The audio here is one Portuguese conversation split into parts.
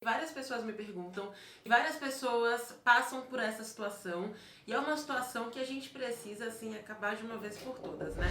Várias pessoas me perguntam, e várias pessoas passam por essa situação, e é uma situação que a gente precisa, assim, acabar de uma vez por todas, né?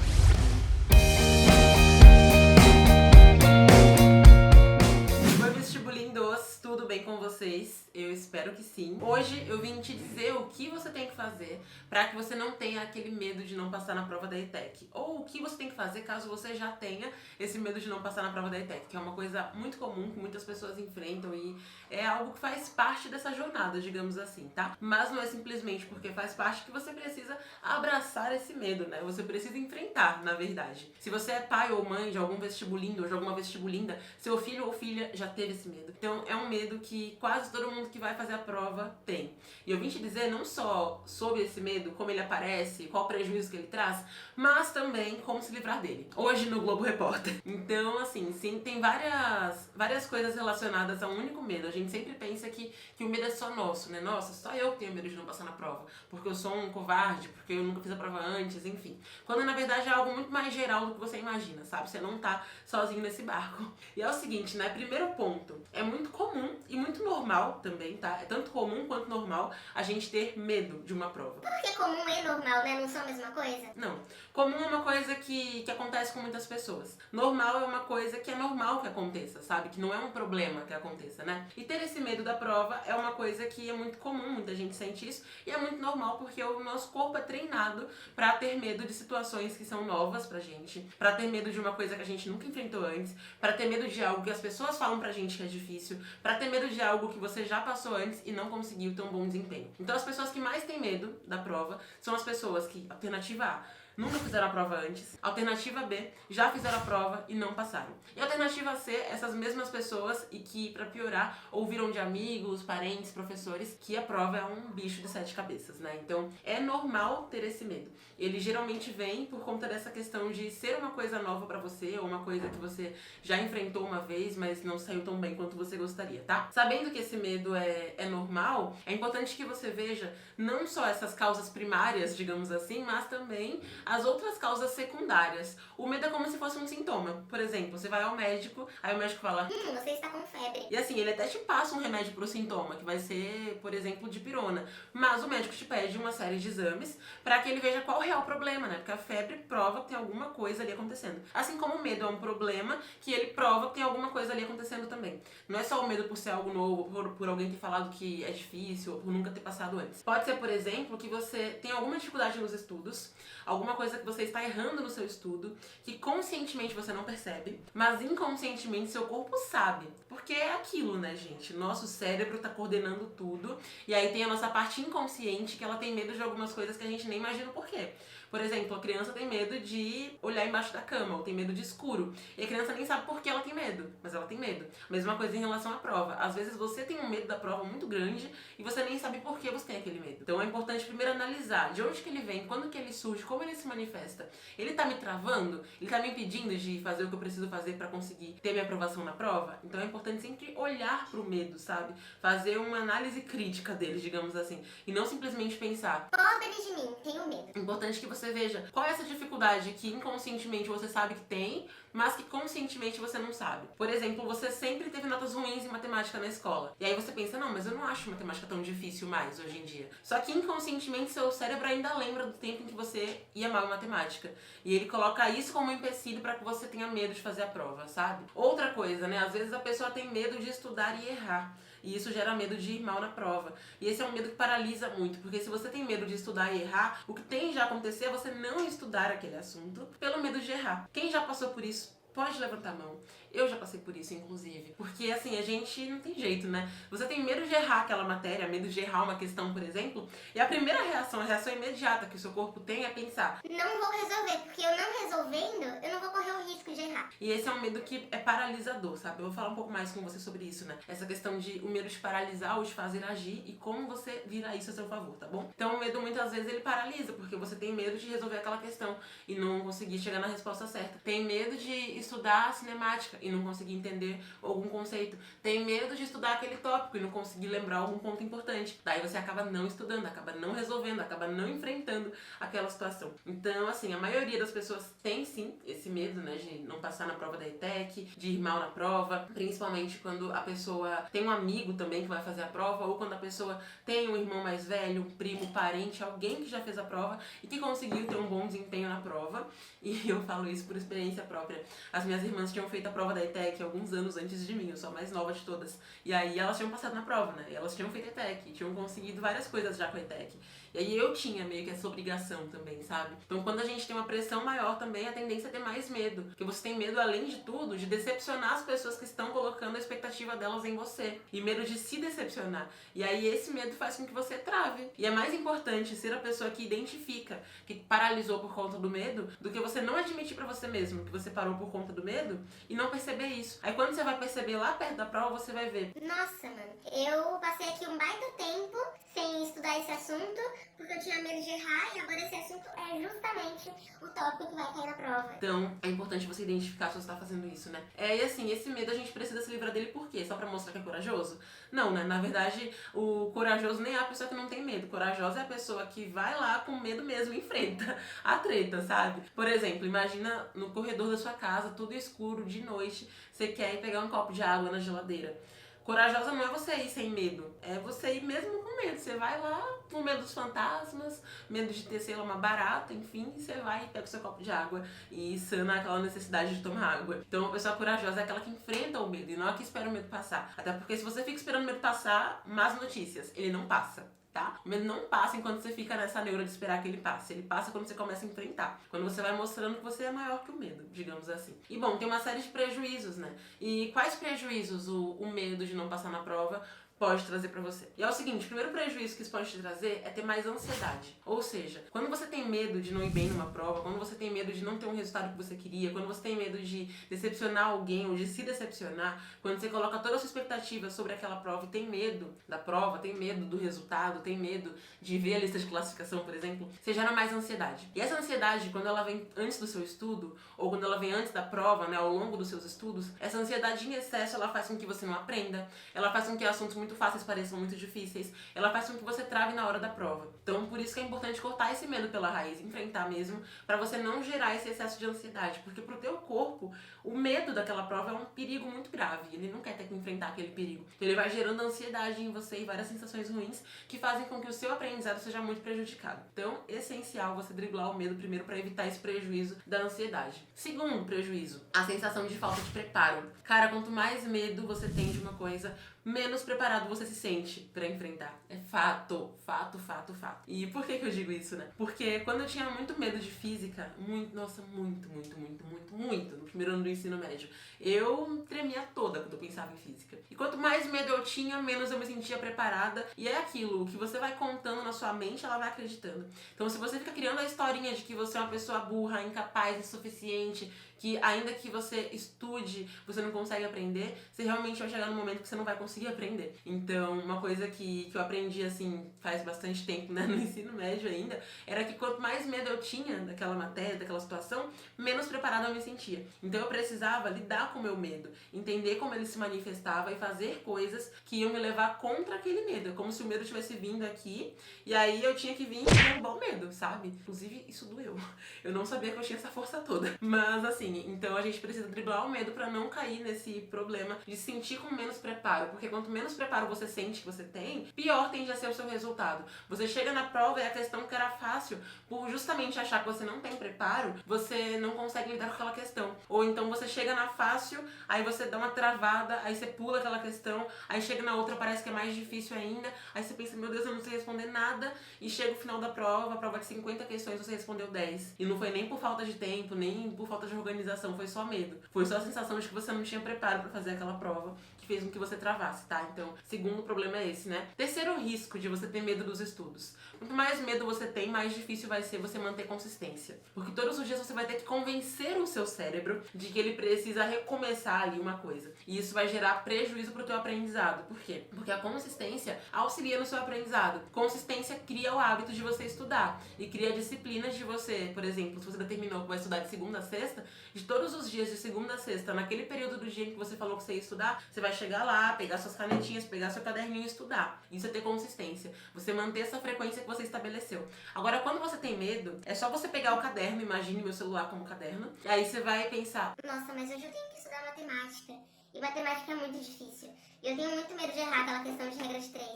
Oi, vestibulindos, tudo bem com vocês? Eu espero que sim. Hoje eu vim te dizer o que você tem que fazer para que você não tenha aquele medo de não passar na prova da ETEC. Ou o que você tem que fazer caso você já tenha esse medo de não passar na prova da ETEC, que é uma coisa muito comum, que muitas pessoas enfrentam e é algo que faz parte dessa jornada, digamos assim, tá? Mas não é simplesmente porque faz parte que você precisa abraçar esse medo, né? Você precisa enfrentar, na verdade. Se você é pai ou mãe de algum vestibulindo ou de alguma vestibulinda, seu filho ou filha já teve esse medo. Então é um medo que quase todo mundo que vai fazer a prova tem. E eu vim te dizer não só sobre esse medo, como ele aparece, qual o prejuízo que ele traz, mas também como se livrar dele. Hoje no Globo Repórter. Então, assim, sim, tem várias coisas relacionadas a um único medo. A gente sempre pensa que o medo é só nosso, né? Nossa, só eu tenho medo de não passar na prova, porque eu sou um covarde, porque eu nunca fiz a prova antes, enfim. Quando na verdade é algo muito mais geral do que você imagina, sabe? Você não tá sozinho nesse barco. E é o seguinte, né? Primeiro ponto, é muito comum e muito normal também, tá? É tanto comum quanto normal a gente ter medo de uma prova. Porque comum e normal, né? Não são a mesma coisa? Não. Comum é uma coisa que acontece com muitas pessoas. Normal é uma coisa que é normal que aconteça, sabe? Que não é um problema que aconteça, né? E ter esse medo da prova é uma coisa que é muito comum, muita gente sente isso, e é muito normal porque o nosso corpo é treinado pra ter medo de situações que são novas pra gente, pra ter medo de uma coisa que a gente nunca enfrentou antes, pra ter medo de algo que as pessoas falam pra gente que é difícil, pra ter medo de algo que você já passou antes e não conseguiu ter um bom desempenho. Então as pessoas que mais têm medo da prova são as pessoas que, alternativa A, nunca fizeram a prova antes. Alternativa B, já fizeram a prova e não passaram. E alternativa C, essas mesmas pessoas e que, pra piorar, ouviram de amigos, parentes, professores que a prova é um bicho de 7 cabeças, né? Então é normal ter esse medo. Ele geralmente vem por conta dessa questão de ser uma coisa nova pra você ou uma coisa que você já enfrentou uma vez, mas não saiu tão bem quanto você gostaria, tá? Sabendo que esse medo é normal, é importante que você veja não só essas causas primárias, digamos assim, mas também as outras causas secundárias. O medo é como se fosse um sintoma. Por exemplo, você vai ao médico, aí o médico fala: você está com febre. E assim, ele até te passa um remédio pro sintoma, que vai ser, por exemplo, dipirona. Mas o médico te pede uma série de exames pra que ele veja qual é o real problema, né? Porque a febre prova que tem alguma coisa ali acontecendo. Assim como o medo é um problema, que ele prova que tem alguma coisa ali acontecendo também. Não é só o medo por ser algo novo, por alguém ter falado que é difícil, ou por nunca ter passado antes. Pode ser, por exemplo, que você tem alguma dificuldade nos estudos, alguma coisa que você está errando no seu estudo, que conscientemente você não percebe, mas inconscientemente seu corpo sabe. Porque é aquilo, né, gente? Nosso cérebro tá coordenando tudo, e aí tem a nossa parte inconsciente que ela tem medo de algumas coisas que a gente nem imagina o porquê. Por exemplo, a criança tem medo de olhar embaixo da cama, ou tem medo de escuro. E a criança nem sabe por que ela tem medo, mas ela tem medo. Mesma coisa em relação à prova. Às vezes você tem um medo da prova muito grande e você nem sabe por que você tem aquele medo. Então é importante primeiro analisar de onde que ele vem, quando que ele surge, como ele se manifesta. Ele tá me travando? Ele tá me impedindo de fazer o que eu preciso fazer pra conseguir ter minha aprovação na prova? Então é importante sempre olhar pro medo, sabe? Fazer uma análise crítica dele, digamos assim. E não simplesmente pensar: Pobre de mim, tenho medo. é importante que você veja qual é essa dificuldade que inconscientemente você sabe que tem, mas que conscientemente você não sabe. Por exemplo, você sempre teve notas ruins em matemática na escola. E aí você pensa: não, mas eu não acho matemática tão difícil mais hoje em dia. Só que inconscientemente seu cérebro ainda lembra do tempo em que você ia mal em matemática. E ele coloca isso como um empecilho para que você tenha medo de fazer a prova, sabe? Outra coisa, né? Às vezes a pessoa tem medo de estudar e errar. E isso gera medo de ir mal na prova. E esse é um medo que paralisa muito, porque se você tem medo de estudar e errar, o que tem já acontecer é você não estudar aquele assunto pelo medo de errar. Quem já passou por isso? Pode levantar a mão. Eu já passei por isso, inclusive. Porque, assim, a gente não tem jeito, né? Você tem medo de errar aquela matéria, medo de errar uma questão, por exemplo, e a primeira reação, a reação imediata que o seu corpo tem é pensar: não vou resolver, porque eu não resolvendo, eu não vou correr o risco de errar. E esse é um medo que é paralisador, sabe? Eu vou falar um pouco mais com você sobre isso, né? Essa questão de o medo de paralisar ou de fazer agir e como você vira isso a seu favor, tá bom? Então o medo muitas vezes ele paralisa, porque você tem medo de resolver aquela questão e não conseguir chegar na resposta certa. Tem medo de estudar cinemática e não conseguir entender algum conceito. Tem medo de estudar aquele tópico e não conseguir lembrar algum ponto importante. Daí você acaba não estudando, acaba não resolvendo, acaba não enfrentando aquela situação. Então, assim, a maioria das pessoas tem sim esse medo, né, de não passar na prova da ETEC, de ir mal na prova, principalmente quando a pessoa tem um amigo também que vai fazer a prova, ou quando a pessoa tem um irmão mais velho, um primo, parente, alguém que já fez a prova e que conseguiu ter um bom desempenho na prova. E eu falo isso por experiência própria. As minhas irmãs tinham feito a prova da ETEC alguns anos antes de mim, eu sou a mais nova de todas. E aí elas tinham passado na prova, né? E elas tinham feito ETEC, tinham conseguido várias coisas já com a ETEC. E aí eu tinha meio que essa obrigação também, sabe? Então quando a gente tem uma pressão maior também, a tendência é ter mais medo. Porque você tem medo, além de tudo, de decepcionar as pessoas que estão colocando a expectativa delas em você. E medo de se decepcionar. E aí esse medo faz com que você trave. E é mais importante ser a pessoa que identifica, que paralisou por conta do medo, do que você não admitir pra você mesmo que você parou por conta do medo e não perceber isso. Aí quando você vai perceber lá perto da prova, você vai ver: nossa, mano, eu passei aqui um baita tempo sem estudar esse assunto, porque eu tinha medo de errar, e agora esse assunto é justamente o tópico que vai cair na prova. Então, é importante você identificar se você tá fazendo isso, né? E assim, esse medo a gente precisa se livrar dele por quê? Só pra mostrar que é corajoso? Não, né? Na verdade, o corajoso nem é a pessoa que não tem medo. Corajosa é a pessoa que vai lá com medo mesmo e enfrenta a treta, sabe? Por exemplo, imagina no corredor da sua casa, tudo escuro, de noite, você quer ir pegar um copo de água na geladeira. Corajosa não é você ir sem medo, é você ir mesmo com medo. Você vai lá com medo dos fantasmas, medo de ter, sei lá, uma barata, enfim, e você vai e pega o seu copo de água e sana aquela necessidade de tomar água. Então, a pessoa corajosa é aquela que enfrenta o medo e não a que espera o medo passar. Até porque se você fica esperando o medo passar, más notícias, ele não passa. Tá? O medo não passa enquanto você fica nessa neura de esperar que ele passe. Ele passa quando você começa a enfrentar. Quando você vai mostrando que você é maior que o medo, digamos assim. E bom, tem uma série de prejuízos, né? E quais prejuízos o medo de não passar na prova pode trazer pra você? E é o seguinte, o primeiro prejuízo que isso pode te trazer é ter mais ansiedade. Ou seja, quando você tem medo de não ir bem numa prova, quando você tem medo de não ter um resultado que você queria, quando você tem medo de decepcionar alguém ou de se decepcionar, quando você coloca toda a sua expectativa sobre aquela prova e tem medo da prova, tem medo do resultado, tem medo de ver a lista de classificação, por exemplo, você gera mais ansiedade. E essa ansiedade, quando ela vem antes do seu estudo, ou quando ela vem antes da prova, né, ao longo dos seus estudos, essa ansiedade em excesso, ela faz com que você não aprenda, ela faz com que assuntos muito fáceis pareçam muito difíceis, ela faz com que você trave na hora da prova. Então, por isso que é importante cortar esse medo pela raiz, enfrentar mesmo, pra você não gerar esse excesso de ansiedade, porque pro teu corpo, o medo daquela prova é um perigo muito grave, ele não quer ter que enfrentar aquele perigo. Ele vai gerando ansiedade em você e várias sensações ruins que fazem com que o seu aprendizado seja muito prejudicado. Então, é essencial você driblar o medo primeiro para evitar esse prejuízo da ansiedade. Segundo prejuízo, a sensação de falta de preparo. Cara, quanto mais medo você tem de uma coisa, menos preparado você se sente pra enfrentar. É fato, fato, fato, fato. E por que eu digo isso, né? Porque quando eu tinha muito medo de física, muito, no primeiro ano do ensino médio, eu tremia toda quando eu pensava em física. E quanto mais medo eu tinha, menos eu me sentia preparada. E é aquilo, o que você vai contando na sua mente, ela vai acreditando. Então, se você fica criando a historinha de que você é uma pessoa burra, incapaz, insuficiente, que ainda que você estude, você não consegue aprender, você realmente vai chegar num momento que você não vai conseguir aprender. Então, uma coisa que eu aprendi, assim, faz bastante tempo, né, no ensino médio ainda, era que quanto mais medo eu tinha daquela matéria, daquela situação, menos preparada eu me sentia. Então, eu precisava lidar com o meu medo, entender como ele se manifestava e fazer coisas que iam me levar contra aquele medo. É como se o medo tivesse vindo aqui, e aí eu tinha que vir e derrubar o medo, sabe? Inclusive, isso doeu. Eu não sabia que eu tinha essa força toda. Mas, assim, então a gente precisa driblar o medo pra não cair nesse problema de se sentir com menos preparo, porque quanto menos preparo você sente que você tem, pior tende a ser o seu resultado. Você chega na prova e a questão que era fácil, por justamente achar que você não tem preparo, você não consegue lidar com aquela questão. Ou então você chega na fácil, aí você dá uma travada, aí você pula aquela questão, aí chega na outra, parece que é mais difícil ainda, aí você pensa, meu Deus, eu não sei responder nada, e chega o final da prova, a prova de 50 questões, você respondeu 10. E não foi nem por falta de tempo, nem por falta de organização, foi só medo. Foi só a sensação de que você não tinha preparo pra fazer aquela prova, que fez com que você travasse, tá? Então, segundo problema é esse, né? Terceiro risco de você ter medo dos estudos. Quanto mais medo você tem, mais difícil vai ser você manter consistência. Porque todos os dias você vai ter que convencer o seu cérebro de que ele precisa recomeçar ali uma coisa. E isso vai gerar prejuízo pro teu aprendizado. Por quê? Porque a consistência auxilia no seu aprendizado. Consistência cria o hábito de você estudar. E cria disciplinas de você, por exemplo, se você determinou que vai estudar de segunda a sexta, de todos os dias de segunda a sexta, naquele período do dia em que você falou que você ia estudar, você vai chegar lá, pegar suas canetinhas, pegar seu caderninho e estudar. Isso é ter consistência. Você manter essa frequência que você estabeleceu. Agora, quando você tem medo, é só você pegar o caderno, imagine meu celular como caderno, e aí você vai pensar: nossa, mas hoje eu tenho que estudar matemática. E matemática é muito difícil. E eu tenho muito medo de errar aquela questão de regra de 3.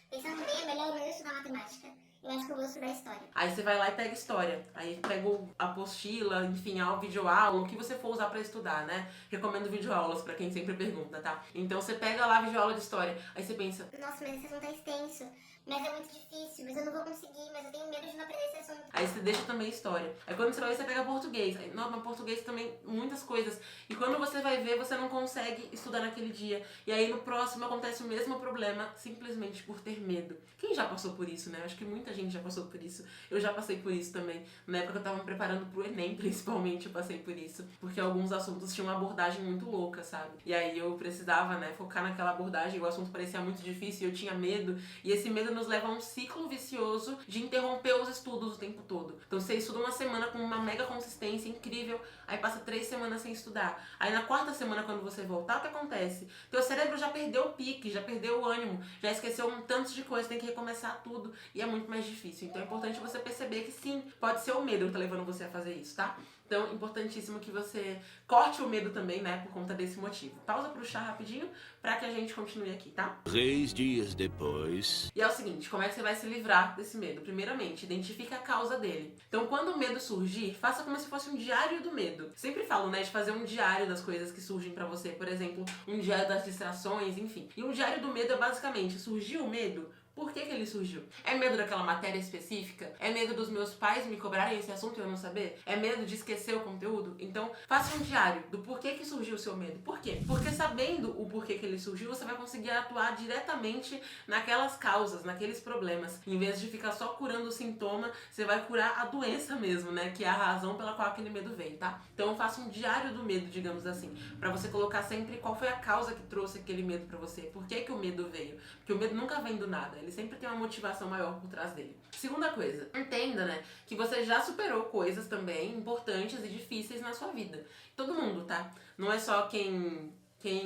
Pensando bem, é melhor eu não estudar matemática. Eu acho que eu vou estudar história. Aí você vai lá e pega história. Aí pega a apostila, enfim, a videoaula, o que você for usar pra estudar, né? Recomendo videoaulas pra quem sempre pergunta, tá? Então você pega lá a videoaula de história. Aí você pensa: nossa, mas esse assunto é extenso. Mas é muito difícil, mas eu não vou conseguir, mas eu tenho medo de não aprender esse assunto. Aí você deixa também história. Aí quando você vai ver, você pega português. Aí, não, mas português também, muitas coisas. E quando você vai ver, você não consegue estudar naquele dia. E aí no próximo acontece o mesmo problema, simplesmente por ter medo. Quem já passou por isso, né? Acho que muita gente já passou por isso. Eu já passei por isso também. Na época que eu tava me preparando pro Enem, principalmente, eu passei por isso. Porque alguns assuntos tinham uma abordagem muito louca, sabe? E aí eu precisava, né, focar naquela abordagem. O assunto parecia muito difícil e eu tinha medo. E esse medo nos leva a um ciclo vicioso de interromper os estudos o tempo todo. Então você estuda uma semana com uma mega consistência incrível, aí passa 3 semanas sem estudar. Aí na quarta semana, quando você voltar, o que acontece? Teu cérebro já perdeu o pique, já perdeu o ânimo, já esqueceu um tanto de coisa, tem que recomeçar tudo e é muito mais difícil. Então é importante você perceber que sim, pode ser o medo que tá levando você a fazer isso, tá? Então, importantíssimo que você corte o medo também, né, por conta desse motivo. Pausa pro chá rapidinho pra que a gente continue aqui, tá? 3 dias depois. E é o seguinte, como é que você vai se livrar desse medo? Primeiramente, identifica a causa dele. Então, quando o medo surgir, faça como se fosse um diário do medo. Sempre falo, né, de fazer um diário das coisas que surgem pra você. Por exemplo, um diário das distrações, enfim. E um diário do medo é basicamente, surgiu o medo? Por que ele surgiu? É medo daquela matéria específica? É medo dos meus pais me cobrarem esse assunto e eu não saber? É medo de esquecer o conteúdo? Então, faça um diário do porquê que surgiu o seu medo. Por quê? Porque sabendo o porquê que ele surgiu, você vai conseguir atuar diretamente naquelas causas, naqueles problemas. Em vez de ficar só curando o sintoma, você vai curar a doença mesmo, né? Que é a razão pela qual aquele medo veio, tá? Então, faça um diário do medo, digamos assim, pra você colocar sempre qual foi a causa que trouxe aquele medo pra você. Por que que o medo veio? Porque o medo nunca vem do nada. Ele sempre tem uma motivação maior por trás dele. Segunda coisa, entenda, né, que você já superou coisas também importantes e difíceis na sua vida. Todo mundo, tá? Não é só quem,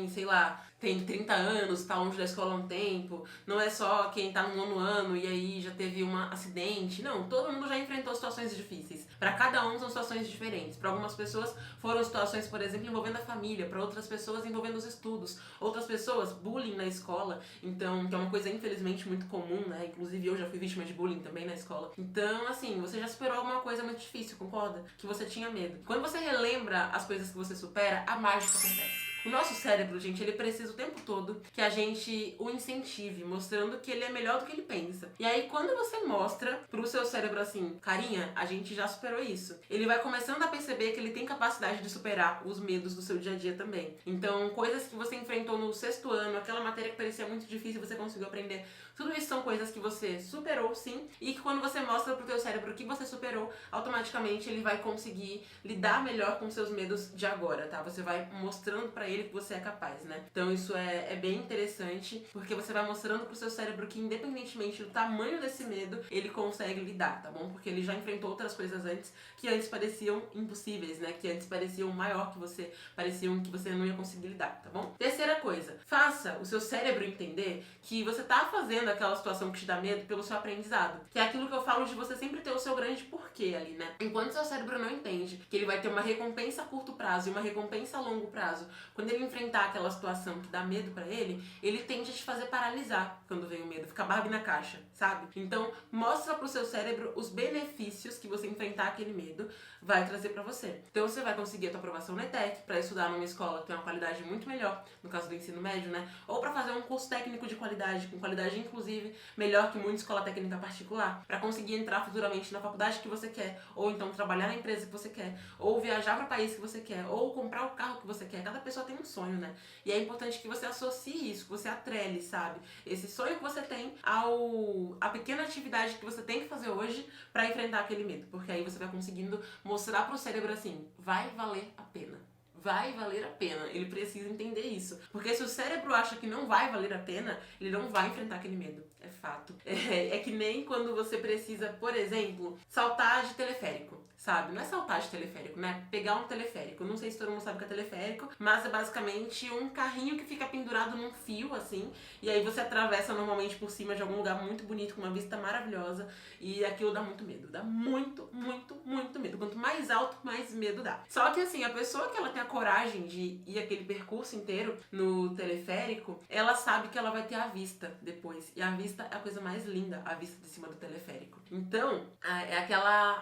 sei lá, tem 30 anos, tá longe da escola há um tempo. Não é só quem tá no nono ano e aí já teve um acidente. Não, todo mundo já enfrentou situações difíceis. Pra cada um são situações diferentes. Pra algumas pessoas foram situações, por exemplo, envolvendo a família. Pra outras pessoas envolvendo os estudos. Outras pessoas, bullying na escola. Então, que é uma coisa infelizmente muito comum, né? Inclusive eu já fui vítima de bullying também na escola. Então, assim, você já superou alguma coisa muito difícil, concorda? Que você tinha medo. Quando você relembra as coisas que você supera, a mágica acontece. O nosso cérebro, gente, ele precisa o tempo todo que a gente o incentive, mostrando que ele é melhor do que ele pensa. E aí, quando você mostra pro seu cérebro assim, carinha, a gente já superou isso, ele vai começando a perceber que ele tem capacidade de superar os medos do seu dia a dia também. Então, coisas que você enfrentou no 6º ano, aquela matéria que parecia muito difícil, você conseguiu aprender. Tudo isso são coisas que você superou, sim, e que quando você mostra pro teu cérebro que você superou, automaticamente ele vai conseguir lidar melhor com seus medos de agora, tá? Você vai mostrando pra ele que você é capaz, né? Então isso é bem interessante, porque você vai mostrando pro seu cérebro que independentemente do tamanho desse medo, ele consegue lidar, tá bom? Porque ele já enfrentou outras coisas antes que antes pareciam impossíveis, né? Que antes pareciam maior que você, pareciam que você não ia conseguir lidar, tá bom? Terceira coisa, faça o seu cérebro entender que você tá fazendo aquela situação que te dá medo pelo seu aprendizado. Que é aquilo que eu falo de você sempre ter o seu grande porquê ali, né? Enquanto seu cérebro não entende que ele vai ter uma recompensa a curto prazo e uma recompensa a longo prazo, quando ele enfrentar aquela situação que dá medo pra ele, ele tende a te fazer paralisar quando vem o medo, ficar Barbie na caixa, sabe? Então, mostra pro seu cérebro os benefícios que você enfrentar aquele medo vai trazer pra você. Então, você vai conseguir a tua aprovação na ETEC pra estudar numa escola que tem uma qualidade muito melhor, no caso do ensino médio, né? Ou pra fazer um curso técnico de qualidade, com qualidade inclusive melhor que muita escola técnica particular, pra conseguir entrar futuramente na faculdade que você quer, ou então trabalhar na empresa que você quer, ou viajar para o país que você quer, ou comprar o carro que você quer. Cada pessoa tem um sonho, né? E é importante que você associe isso, que você atrele, sabe? Esse sonho que você tem a pequena atividade que você tem que fazer hoje pra enfrentar aquele medo. Porque aí você vai conseguindo mostrar pro cérebro assim, vai valer a pena. Vai valer a pena. Ele precisa entender isso. Porque se o cérebro acha que não vai valer a pena, ele não vai enfrentar aquele medo. É fato. É que nem quando você precisa, por exemplo, saltar de teleférico, sabe? Não é saltar de teleférico, né? Pegar um teleférico. Não sei se todo mundo sabe o que é teleférico, mas é basicamente um carrinho que fica pendurado num fio, assim, e aí você atravessa normalmente por cima de algum lugar muito bonito, com uma vista maravilhosa, e aquilo dá muito medo. Dá muito, muito, muito medo. Quanto mais alto, mais medo dá. Só que assim, a pessoa que ela tem a coragem de ir aquele percurso inteiro no teleférico, ela sabe que ela vai ter a vista depois. E a vista é a coisa mais linda, a vista de cima do teleférico. Então, é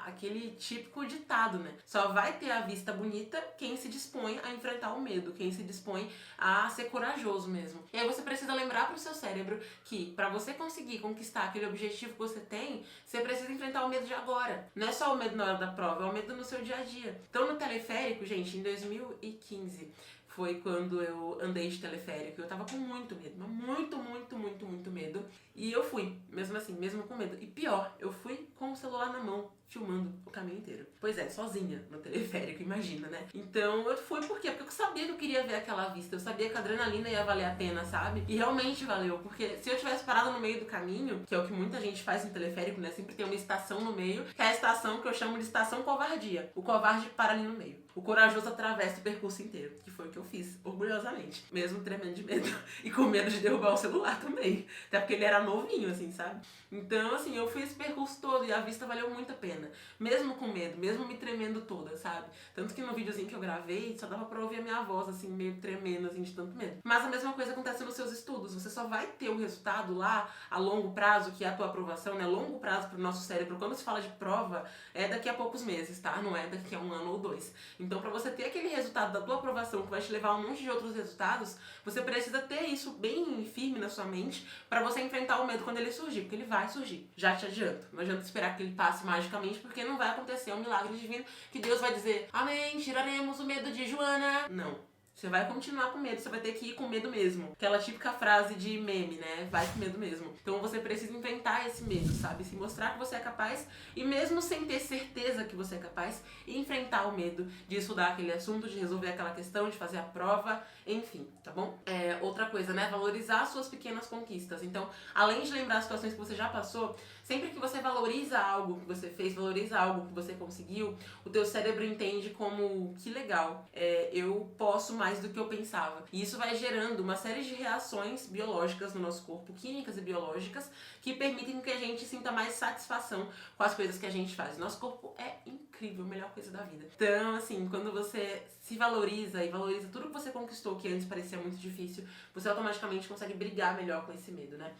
aquele típico ditado, né? Só vai ter a vista bonita quem se dispõe a enfrentar o medo, quem se dispõe a ser corajoso mesmo. E aí você precisa lembrar pro seu cérebro que pra você conseguir conquistar aquele objetivo que você tem, você precisa enfrentar o medo de agora. Não é só o medo na hora da prova, é o medo no seu dia a dia. Então no teleférico, gente, em 2015, foi quando eu andei de teleférico. Eu tava com muito medo, mas muito, muito, muito, muito medo. E eu fui, mesmo assim, mesmo com medo. E pior, eu fui com o celular na mão, filmando o caminho inteiro. Pois é, sozinha no teleférico, imagina, né? Então eu fui por quê? Porque eu sabia que eu queria ver aquela vista. Eu sabia que a adrenalina ia valer a pena, sabe? E realmente valeu. Porque se eu tivesse parado no meio do caminho, que é o que muita gente faz no teleférico, né? Sempre tem uma estação no meio, que é a estação que eu chamo de estação covardia. O covarde para ali no meio. O corajoso atravessa o percurso inteiro, que foi o que eu fiz, orgulhosamente. Mesmo tremendo de medo. E com medo de derrubar o celular também. Até porque ele era novinho, assim, sabe? Então, assim, eu fiz esse percurso todo e a vista valeu muito a pena. Mesmo com medo, mesmo me tremendo toda, sabe? Tanto que no videozinho que eu gravei, só dava pra ouvir a minha voz, assim, meio tremendo, assim, de tanto medo. Mas a mesma coisa acontece nos seus estudos. Você só vai ter o resultado lá a longo prazo, que é a tua aprovação, né? Longo prazo pro nosso cérebro. Quando se fala de prova, é daqui a poucos meses, tá? Não é daqui a 1 ano ou 2. Então, pra você ter aquele resultado da tua aprovação, que vai te levar a um monte de outros resultados, você precisa ter isso bem firme na sua mente pra você enfrentar o medo quando ele surgir, porque ele vai surgir. Já te adianto. Não adianta esperar que ele passe magicamente, porque não vai acontecer um milagre divino que Deus vai dizer: amém, tiraremos o medo de Joana. Não. Você vai continuar com medo, você vai ter que ir com medo mesmo. Aquela típica frase de meme, né? Vai com medo mesmo. Então você precisa enfrentar esse medo, sabe? Se mostrar que você é capaz e mesmo sem ter certeza que você é capaz, enfrentar o medo de estudar aquele assunto, de resolver aquela questão, de fazer a prova, enfim, tá bom? Outra coisa, né? Valorizar as suas pequenas conquistas. Então, além de lembrar as situações que você já passou, sempre que você valoriza algo que você fez, valoriza algo que você conseguiu, o teu cérebro entende como, que legal, eu posso mais do que eu pensava. E isso vai gerando uma série de reações biológicas no nosso corpo, químicas e biológicas, que permitem que a gente sinta mais satisfação com as coisas que a gente faz. Nosso corpo é incrível, a melhor coisa da vida. Então, assim, quando você se valoriza e valoriza tudo que você conquistou, que antes parecia muito difícil, você automaticamente consegue brigar melhor com esse medo, né?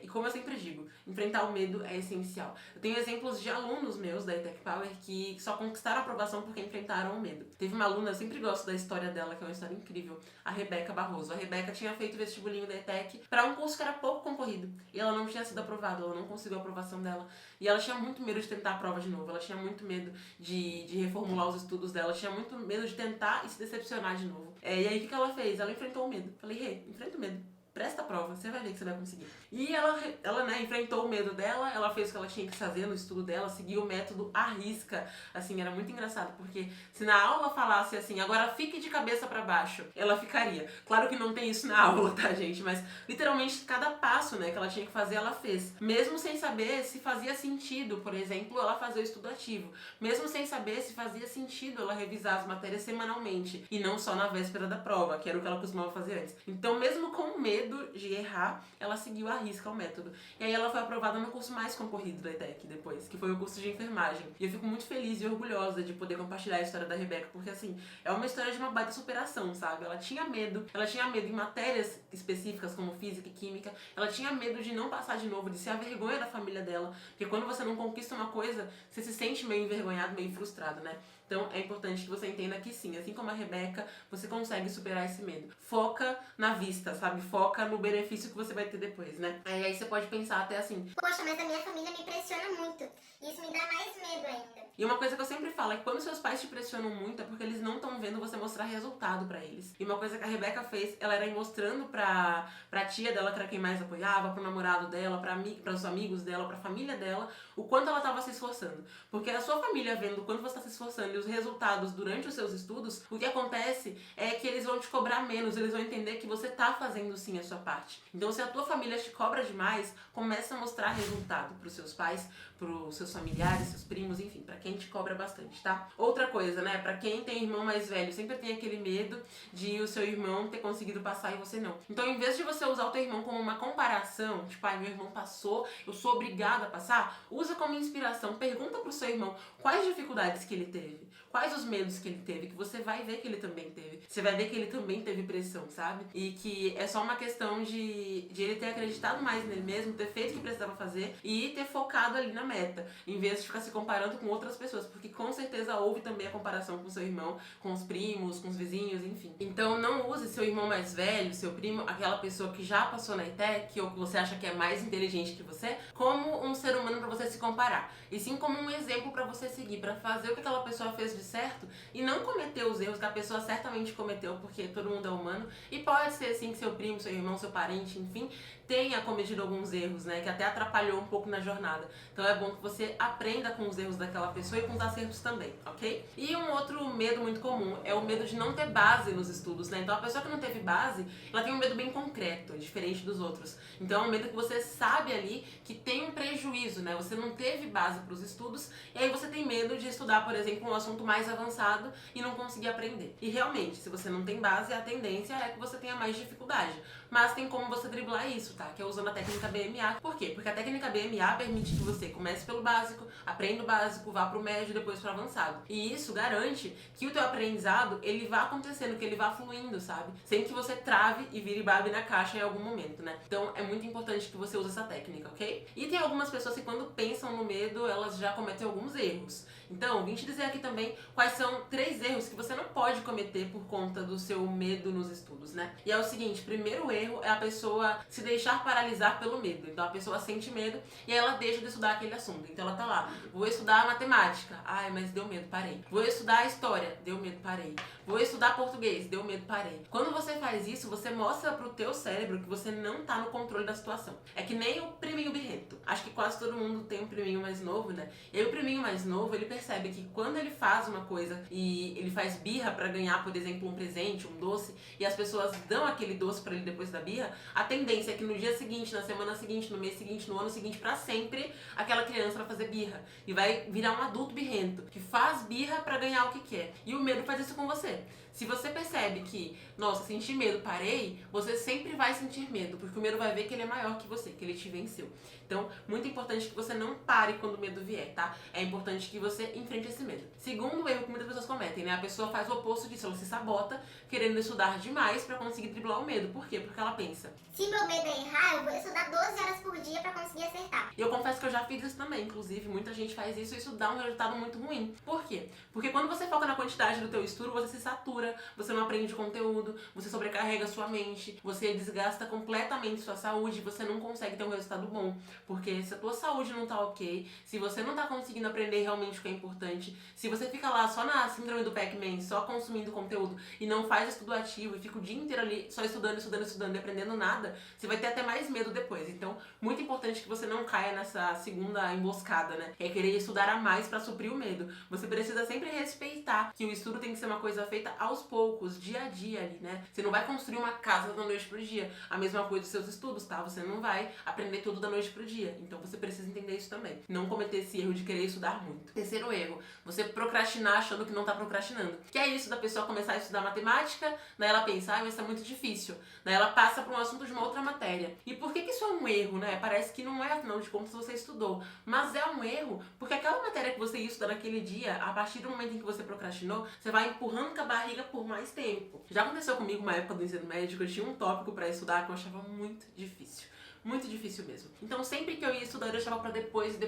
E como eu sempre digo, enfrentar o medo é essencial. Eu tenho exemplos de alunos meus da ETEC Power que só conquistaram a aprovação porque enfrentaram o medo. Teve uma aluna, eu sempre gosto da história dela, que é uma história incrível, a Rebeca Barroso. A Rebeca tinha feito o vestibulinho da ETEC para um curso que era pouco concorrido. E ela não tinha sido aprovada, ela não conseguiu a aprovação dela. E ela tinha muito medo de tentar a prova de novo, ela tinha muito medo de reformular os estudos dela, tinha muito medo de tentar e se decepcionar de novo. E aí o que ela fez? Ela enfrentou o medo. Falei, Rê, enfrenta o medo. Presta a prova, você vai ver que você vai conseguir. E ela né, enfrentou o medo dela, ela fez o que ela tinha que fazer no estudo dela, seguiu o método à risca. Assim, era muito engraçado, porque se na aula falasse assim, agora fique de cabeça pra baixo, ela ficaria. Claro que não tem isso na aula, tá, gente? Mas literalmente cada passo, né, que ela tinha que fazer, ela fez. Mesmo sem saber se fazia sentido, por exemplo, ela fazer o estudo ativo. Mesmo sem saber se fazia sentido ela revisar as matérias semanalmente, e não só na véspera da prova, que era o que ela costumava fazer antes. Então, mesmo com medo de errar, ela seguiu à risca o método. E aí ela foi aprovada no curso mais concorrido da ETEC depois, que foi o curso de enfermagem. E eu fico muito feliz e orgulhosa de poder compartilhar a história da Rebeca, porque assim, é uma história de uma baita superação, sabe? Ela tinha medo em matérias específicas como física e química, ela tinha medo de não passar de novo, de ser a vergonha da família dela, porque quando você não conquista uma coisa, você se sente meio envergonhado, meio frustrado, né? Então Então é importante que você entenda que sim, assim como a Rebeca, você consegue superar esse medo. Foca na vista, sabe? Foca no benefício que você vai ter depois, né? Aí você pode pensar até assim: poxa, mas a minha família me pressiona muito. Isso me dá mais medo ainda. e uma coisa que eu sempre falo é que quando seus pais te pressionam muito é porque eles não estão vendo você mostrar resultado pra eles. E uma coisa que a Rebeca fez, ela era ir mostrando pra tia dela, que era quem mais apoiava, pro namorado dela, pros amigos dela, pra família dela, o quanto ela tava se esforçando. Porque a sua família vendo o quanto você tá se esforçando e os resultados durante os seus estudos, o que acontece é que eles vão te cobrar menos, eles vão entender que você tá fazendo sim a sua parte. Então se a tua família te cobra demais, começa a mostrar resultado pros seus pais, pros seus familiares, seus primos, enfim, pra quem te cobra bastante, tá? Outra coisa, né, pra quem tem irmão mais velho, sempre tem aquele medo de o seu irmão ter conseguido passar e você não. Então, em vez de você usar o teu irmão como uma comparação, tipo, meu irmão passou, eu sou obrigada a passar, usa como inspiração, pergunta pro seu irmão quais dificuldades que ele teve, quais os medos que ele teve, que você vai ver que ele também teve. Você vai ver que ele também teve pressão, sabe? E que é só uma questão de ele ter acreditado mais nele mesmo, ter feito o que precisava fazer e ter focado ali na meta, em vez de ficar se comparando com outras pessoas, porque com certeza houve também a comparação com seu irmão, com os primos, com os vizinhos, enfim. Então não use seu irmão mais velho, seu primo, aquela pessoa que já passou na ETEC ou que você acha que é mais inteligente que você, como um ser humano pra você se comparar, e sim como um exemplo pra você seguir, pra fazer o que aquela pessoa fez de certo e não cometer os erros que a pessoa certamente cometeu, porque todo mundo é humano, e pode ser sim que seu primo, seu irmão, seu parente, enfim, tenha cometido alguns erros, né, que até atrapalhou um pouco na jornada. Então é bom que você aprenda com os erros daquela pessoa e com os acertos também, ok? E um outro medo muito comum é o medo de não ter base nos estudos, né? Então a pessoa que não teve base, ela tem um medo bem concreto, diferente dos outros. Então é um medo que você sabe ali que tem um prejuízo, né? Você não teve base para os estudos e aí você tem medo de estudar, por exemplo, um assunto mais avançado e não conseguir aprender. E realmente, se você não tem base, a tendência é que você tenha mais dificuldade. Mas tem como você driblar isso, tá? Que é usando a técnica BMA. Por quê? Porque a técnica BMA permite que você comece pelo básico, aprenda o básico, vá pro médio e depois pro avançado. E isso garante que o teu aprendizado, ele vá acontecendo, que ele vá fluindo, sabe? Sem que você trave e vire babi na caixa em algum momento, né? Então é muito importante que você use essa técnica, ok? E tem algumas pessoas que quando pensam no medo, elas já cometem alguns erros. Então, vim te dizer aqui também quais são 3 erros que você não pode cometer por conta do seu medo nos estudos, né? E é o seguinte, primeiro erro é a pessoa se deixar paralisar pelo medo. Então a pessoa sente medo e ela deixa de estudar aquele assunto. Então ela tá lá, vou estudar matemática, ai, mas deu medo, parei. Vou estudar história, deu medo, parei. Vou estudar português, deu medo, parei. Quando você faz isso, você mostra pro teu cérebro que você não tá no controle da situação. É que nem o priminho birrento. Acho que quase todo mundo tem um priminho mais novo, né? E aí o priminho mais novo, ele percebe que quando ele faz uma coisa e ele faz birra pra ganhar, por exemplo, um presente, um doce, e as pessoas dão aquele doce pra ele depois da birra, a tendência é que no dia seguinte, na semana seguinte, no mês seguinte, no ano seguinte, pra sempre, aquela criança vai fazer birra. E vai virar um adulto birrento, que faz birra pra ganhar o que quer. E o medo faz isso com você. Se você percebe que, nossa, senti medo, parei, você sempre vai sentir medo, porque o medo vai ver que ele é maior que você, que ele te venceu. Então, muito importante que você não pare quando o medo vier, tá? É importante que você enfrente esse medo. Segundo erro que muitas pessoas cometem, né? A pessoa faz o oposto disso, ela se sabota, querendo estudar demais pra conseguir driblar o medo. Por quê? Porque ela pensa: se meu medo é errar, eu vou estudar 12 horas por dia pra conseguir acertar. E eu confesso que eu já fiz isso também, inclusive, muita gente faz isso e isso dá um resultado muito ruim. Por quê? Porque quando você foca na quantidade do teu estudo, você se satura, você não aprende conteúdo, você sobrecarrega sua mente, você desgasta completamente sua saúde, você não consegue ter um resultado bom. Porque se a tua saúde não tá ok, se você não tá conseguindo aprender realmente o que é importante, se você fica lá só na síndrome do Pac-Man, só consumindo conteúdo e não faz estudo ativo e fica o dia inteiro ali só estudando e aprendendo nada, você vai ter até mais medo depois. Então, muito importante que você não caia nessa segunda emboscada, né? É querer estudar a mais pra suprir o medo. Você precisa sempre respeitar que o estudo tem que ser uma coisa feita aos poucos, dia a dia ali, né? Você não vai construir uma casa da noite pro dia. A mesma coisa dos seus estudos, tá? Você não vai aprender tudo da noite pro dia. Então você precisa entender isso também. Não cometer esse erro de querer estudar muito. Terceiro erro, você procrastinar achando que não tá procrastinando. Que é isso da pessoa começar a estudar matemática, daí ela pensa, mas tá muito difícil. Daí ela passa pra um assunto de uma outra matéria. E por que isso é um erro, né? Parece que não é, afinal de contas, você estudou. Mas é um erro, porque aquela matéria que você ia estudar naquele dia, a partir do momento em que você procrastinou, você vai empurrando com a barriga por mais tempo. Já aconteceu comigo uma época do ensino médio, eu tinha um tópico pra estudar que eu achava muito difícil. muito difícil mesmo. Então sempre que eu ia estudar eu deixava pra depois,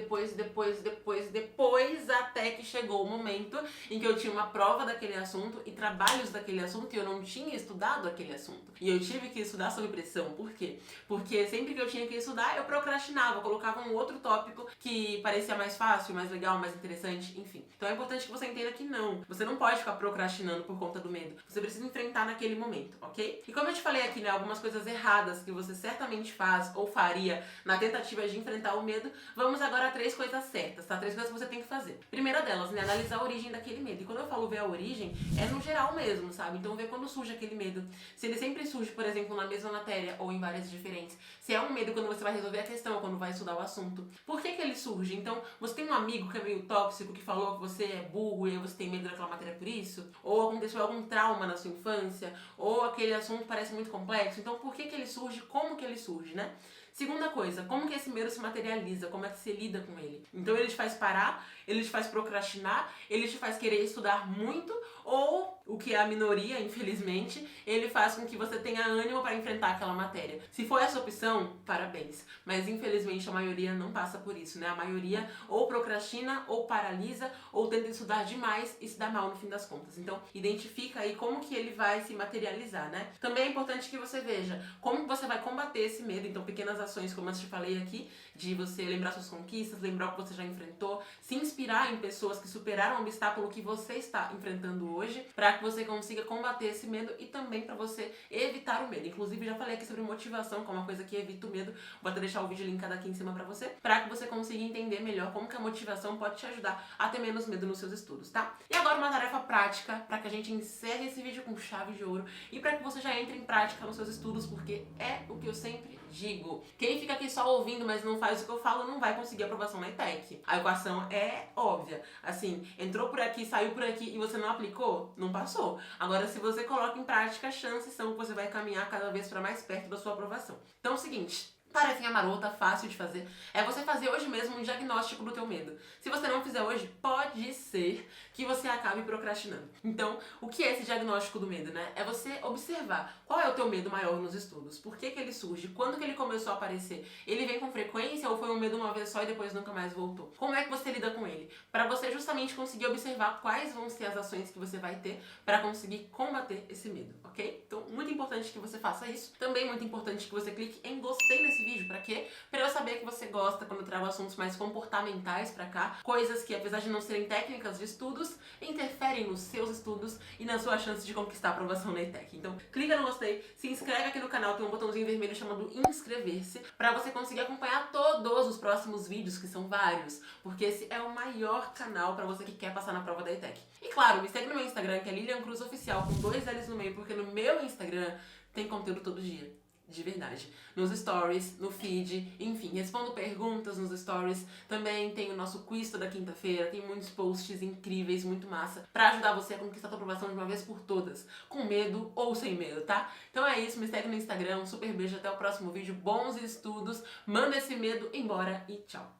até que chegou o momento em que eu tinha uma prova daquele assunto e trabalhos daquele assunto e eu não tinha estudado aquele assunto. E eu tive que estudar sob pressão. Por quê? Porque sempre que eu tinha que estudar, eu procrastinava, eu colocava um outro tópico que parecia mais fácil, mais legal, mais interessante, enfim. Então é importante que você entenda que não. Você não pode ficar procrastinando por conta do medo. Você precisa enfrentar naquele momento, ok? E como eu te falei aqui, né, algumas coisas erradas que você certamente faz ou faria na tentativa de enfrentar o medo, vamos agora a 3 coisas certas, tá? 3 coisas que você tem que fazer. Primeira delas, né, analisar a origem daquele medo. E quando eu falo ver a origem, é no geral mesmo, sabe? Então ver quando surge aquele medo. Se ele sempre surge, por exemplo, na mesma matéria ou em várias diferentes. Se é um medo quando você vai resolver a questão ou quando vai estudar o assunto. Por que ele surge? Então, você tem um amigo que é meio tóxico, que falou que você é burro e aí você tem medo daquela matéria por isso? Ou aconteceu algum trauma na sua infância? Ou aquele assunto parece muito complexo? Então, por que ele surge? Como que ele surge, né? Segunda coisa, como que esse medo se materializa? Como é que você lida com ele? Então ele te faz parar, ele te faz procrastinar, ele te faz querer estudar muito, ou, o que é a minoria, infelizmente, ele faz com que você tenha ânimo para enfrentar aquela matéria. Se for essa opção, parabéns. Mas infelizmente a maioria não passa por isso, né? A maioria ou procrastina, ou paralisa, ou tenta estudar demais e se dá mal no fim das contas. Então, identifica aí como que ele vai se materializar, né? Também é importante que você veja como que você vai combater esse medo. Então, pequenas ações, como eu te falei aqui, de você lembrar suas conquistas, lembrar o que você já enfrentou, se inspirar em pessoas que superaram o obstáculo que você está enfrentando hoje, para que você consiga combater esse medo e também para você evitar o medo. Inclusive, já falei aqui sobre motivação, que é uma coisa que evita o medo. Vou até deixar o vídeo linkado aqui em cima para você, para que você consiga entender melhor como que a motivação pode te ajudar a ter menos medo nos seus estudos, tá? E agora uma tarefa prática para que a gente encerre esse vídeo com chave de ouro e para que você já entre em prática nos seus estudos, porque é o que eu sempre digo. Quem fica aqui só ouvindo, mas não faz o que eu falo, não vai conseguir aprovação na ETEC. A equação é óbvia. Assim, entrou por aqui, saiu por aqui e você não aplicou, não passou. Agora, se você coloca em prática, as chances são que você vai caminhar cada vez para mais perto da sua aprovação. Então é o seguinte, tarefinha marota, fácil de fazer, é você fazer hoje mesmo um diagnóstico do teu medo. Se você não fizer hoje, pode ser que você acabe procrastinando. Então, o que é esse diagnóstico do medo, né? É você observar qual é o teu medo maior nos estudos, por que ele surge, quando que ele começou a aparecer, ele vem com frequência ou foi um medo uma vez só e depois nunca mais voltou? Como é que você lida com ele? Para você justamente conseguir observar quais vão ser as ações que você vai ter para conseguir combater esse medo, ok? Então, muito importante que você faça isso. Também muito importante que você clique em gostei nesse vídeo. Pra quê? Pra eu saber que você gosta quando eu trago assuntos mais comportamentais pra cá, coisas que, apesar de não serem técnicas de estudos, interferem nos seus estudos e na sua chance de conquistar a aprovação na ETEC. Então, clica no gostei, se inscreve aqui no canal, tem um botãozinho vermelho chamado inscrever-se, pra você conseguir acompanhar todos os próximos vídeos, que são vários, porque esse é o maior canal pra você que quer passar na prova da ETEC. E claro, me segue no meu Instagram, que é Lilian Cruz Oficial, com 2 L's no meio, porque no meu Instagram tem conteúdo todo dia. De verdade. Nos stories, no feed, enfim, respondo perguntas nos stories. Também tem o nosso quiz toda quinta-feira, tem muitos posts incríveis, muito massa, pra ajudar você a conquistar a tua aprovação de uma vez por todas, com medo ou sem medo, tá? Então é isso, me segue no Instagram, um super beijo, até o próximo vídeo, bons estudos, manda esse medo embora e tchau!